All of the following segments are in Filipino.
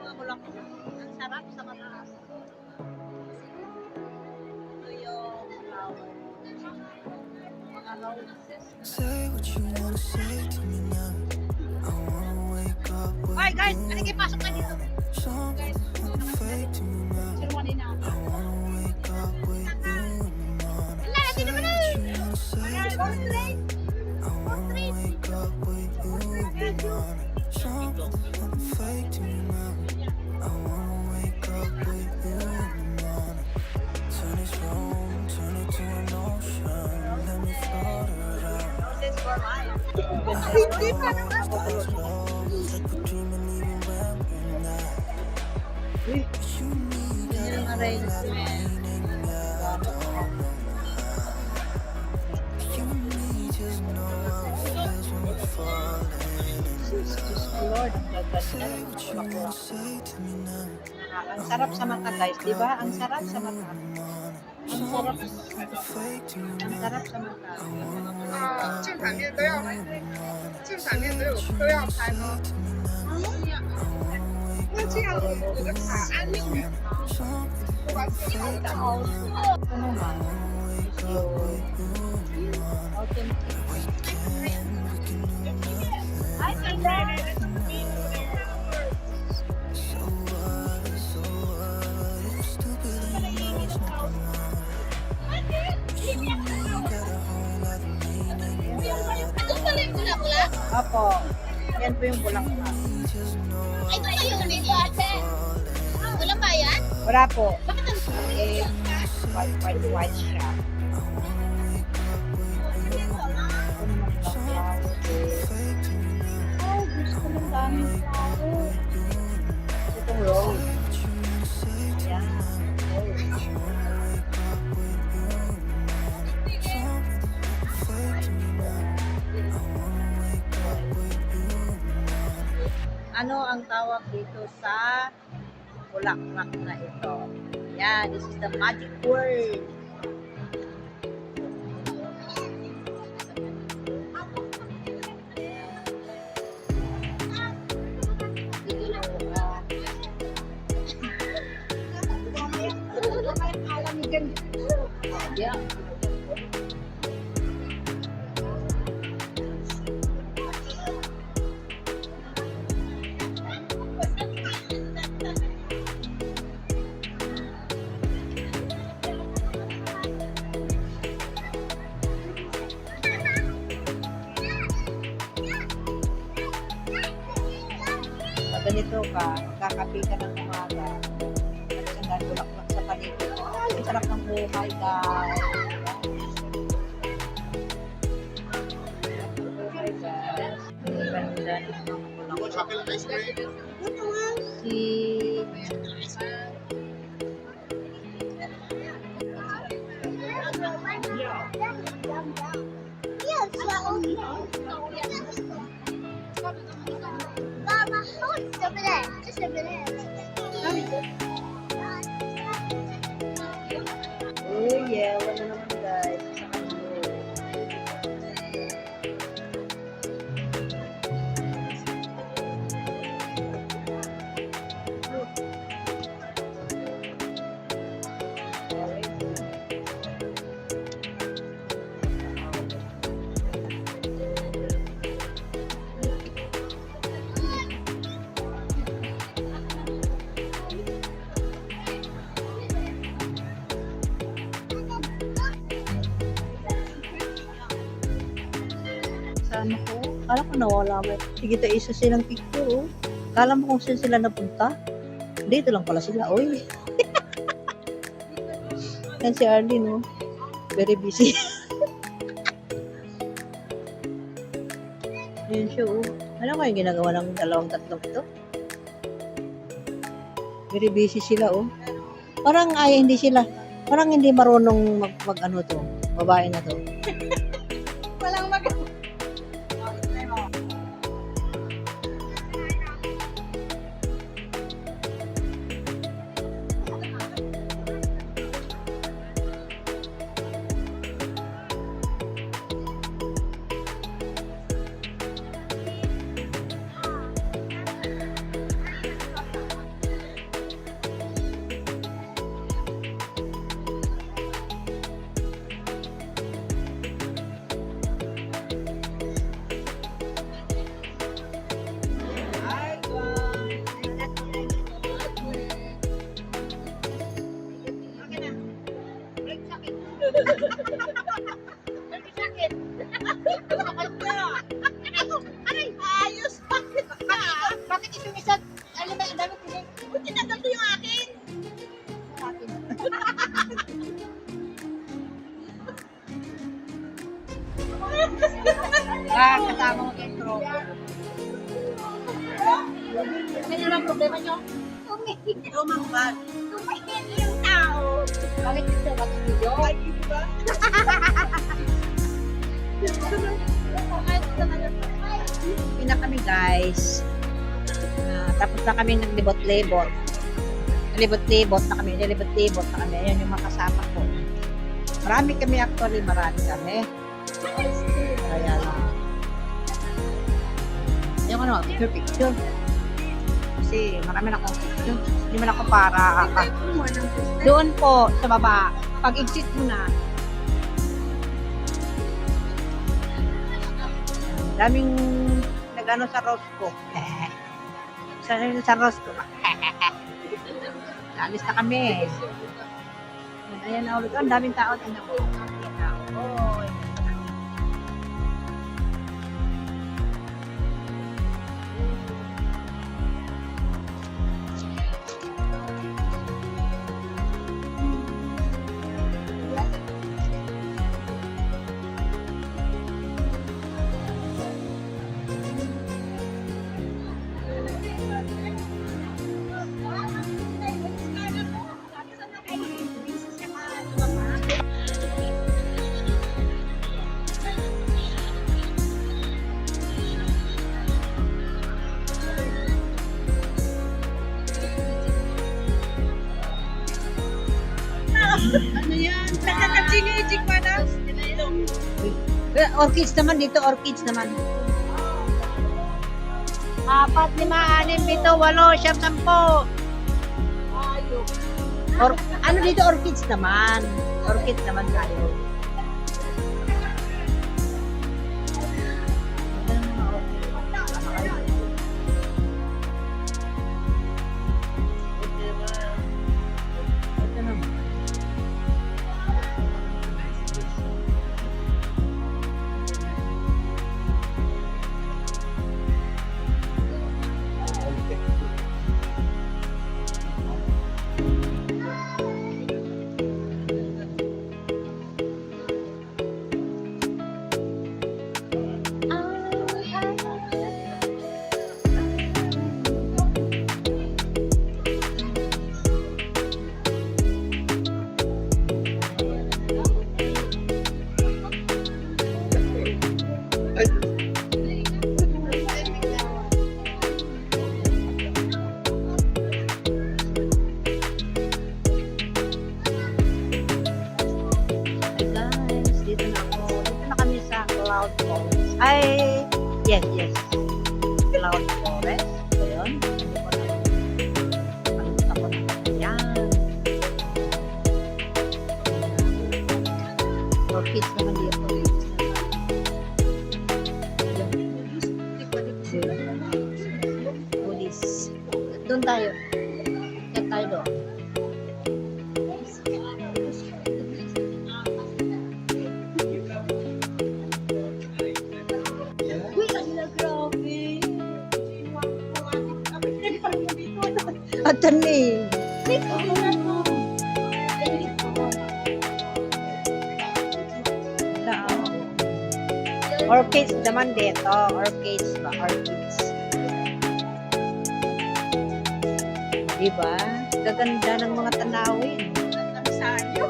mga bulaklak. Ang sarap sa mata. Ito yung flower. Mga roses. Say what you wanna say to me now. I wanna wake up with Hoy guys, halika pasok na dito. something fake to me now. Sirwani na. I wanna wake up with you in the morning. Wala, Say sino ba na? what you wanna say to me now. I wanna wake up with you in the morning. Something fake to me now. I wanna wake up with you in the morning. Turn this room, turn it to an ocean. Let me float around. Roses for life. Hindi pa naman. Stars close, like we're dreaming even when we're not. Uy, You need yun yung arrangement. meaning, I don't know how. You need just know how it feels when we're falling in Diyos ko Lord, ang gaganda Say ng what mga you wanna bulaklak. say to me now. Ang sarap sa mata guys, di ba? Ang sarap sa mata. Ang sarap. Fake to me Ang now. sarap sa mata. 正反面都要，正反面都要拍吗？那这样我的卡安全吗？我把自己安的好。 Ito naman is yung authentic. Ay, ganda! Ito pala yung bulaklak. Opo, yan po yung bulaklak. Ito pa yung dito ate. Wala ba yan? Wala po. Bakit ang Eh, white siya. Ito naman bulaklak. Ay, gusto ko ng daming flower. Itong rose. Ayan, rose. Ano ang tawag dito sa bulaklak na ito? Yeah, this is the magic word. Yeah. Pag ganito ka, kakape ka ng umaga, tapos ang dahil bulaklak sa paligid. Ay, ang sarap ng buhay, guys. Buhay, guys. Ang ganda ng mga bulaklak. Si... Mama, oh, it's over there. Just over there. Oh, yeah. Wala naman, guys. Sa kanyo. Sa ano ko? Kala ko nawala mo. Sige, tayo isa silang picture, oh. Kala mo kung saan sila napunta? Dito lang pala sila, oy. Yan si Arlene, oh. Very busy. Yan siya, oh. Ano kaya ginagawa ng dalawang tatlong ito? Very busy sila, oh. Parang hindi sila. Parang hindi marunong mag ano to. Babae na to. Walang mag... Sakit. Aray, ayos. Bakit itong isa? Alam mo, ang dami tinig. Kung tinanggal ko yung akin. Kasama ko kay Tro. Ano lang problema nyo? Tumambag. Tumingin yung tao. Bakit ito? Bakit ito? Ay, di ba? Pina kami guys. Tapos na kami naglibot-libot. Nalibot-libot na kami. Nalibot-libot na kami. Ayan yung mga kasama ko. Marami kami actually. Marami kami. Ayan. Yung ano, picture. Kasi marami na akong picture. Hindi man ako para doon po sa baba. Pag exit mo na. Daming nag-ano sa Rosco. sa Rosco. Alis na kami. Ayan na ulit. Ang daming tao. Tingnan ko. Oh, Ano yan? Nagkakachinig pa na? orchids naman dito. Orchids naman. 4, 5, 6, 7, 8, 9, 10. Ano dito? Orchids naman. Orchids naman tayo. Ito naman. Cloud Forest. Ay, yes. Cloud Forest. So, yun. Palimutan ko na. Yan. Orchids naman dito. Buddhist. Doon tayo. Doon tayo doon. Atan ni. Orchids naman dito. Orchids ba? Orchids. Diba? Gaganda ng mga tanawin. Saan yun?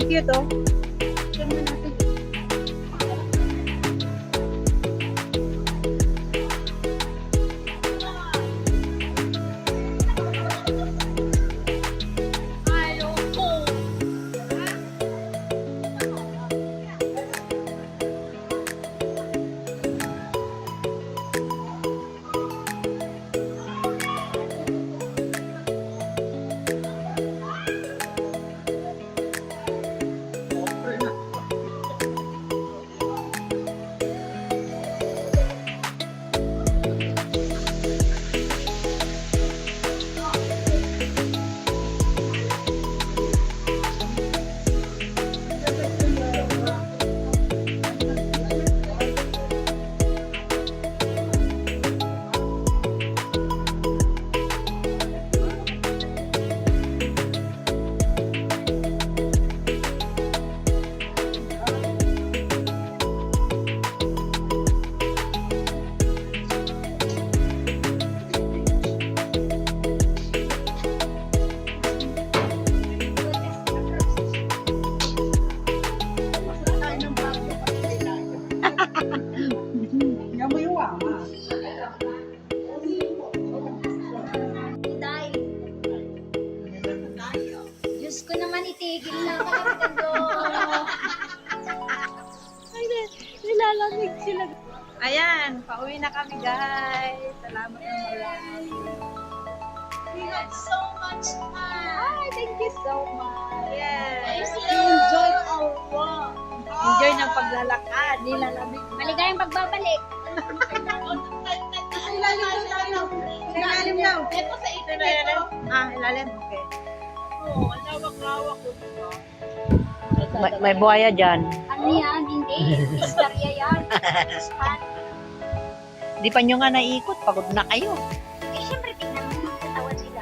Cute oh. Nilalamig sila. Ayan, pauwi na kami guys. Salamat na marami. We had so much fun. Ay, thank you so much. Yes. We enjoy our walk. Enjoy ng paglalakad. Nilalamig. Maligayang pagbabalik. Ilalim daw. Ito sa ito. Ah, ilalim. Okay. Oo, ang lawak-lawak ko. Diba? May buhaya dyan. Ano yan? Hindi. Istorya yan. Span. Di pa nyo nga naikot. Pagod na kayo. Eh, syempre, tingnan mo yung katawan sila.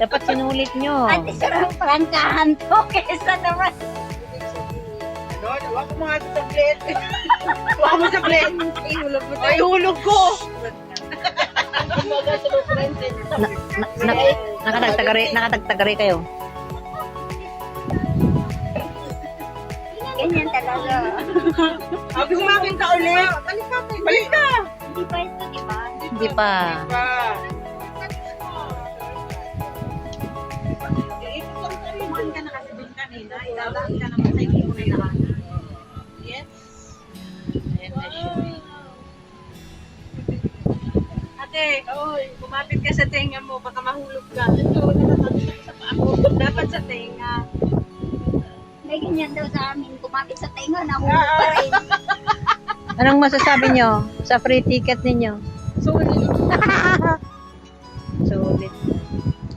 Dapat sinulit nyo. Ate, sarang prangkahan to. Kesa naman. Huwag mo nga sa tablet. Huwag mo sa tablet. Ay, hulog ko. Nakatagtagari kayo. Ganyan talaga. Sabi kumakin ka ulit. Balik ka. Hindi pa ito, di ba? Hindi pa. Kumain ka na kasi din kanina. Ilalaki ka naman sa hindi mo na lahat. Yes. Ayan na siya. Ate, kumapit ka sa tenga mo. Baka mahulog ka. Ito, nakatabi sa paa mo. Dapat sa tenga. May ganyan daw sa amin. Kumapit sa tenga, nahulog pa rin. Anong masasabi nyo sa free ticket ninyo? Sulit. Sulit.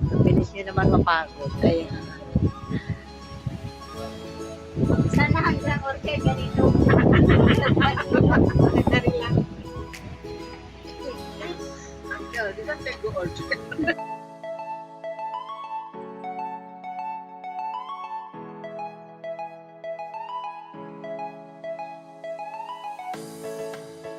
Ang bilis nyo naman mapagod. Kaya. Sana hanggang orke ganito. Di ba, go order?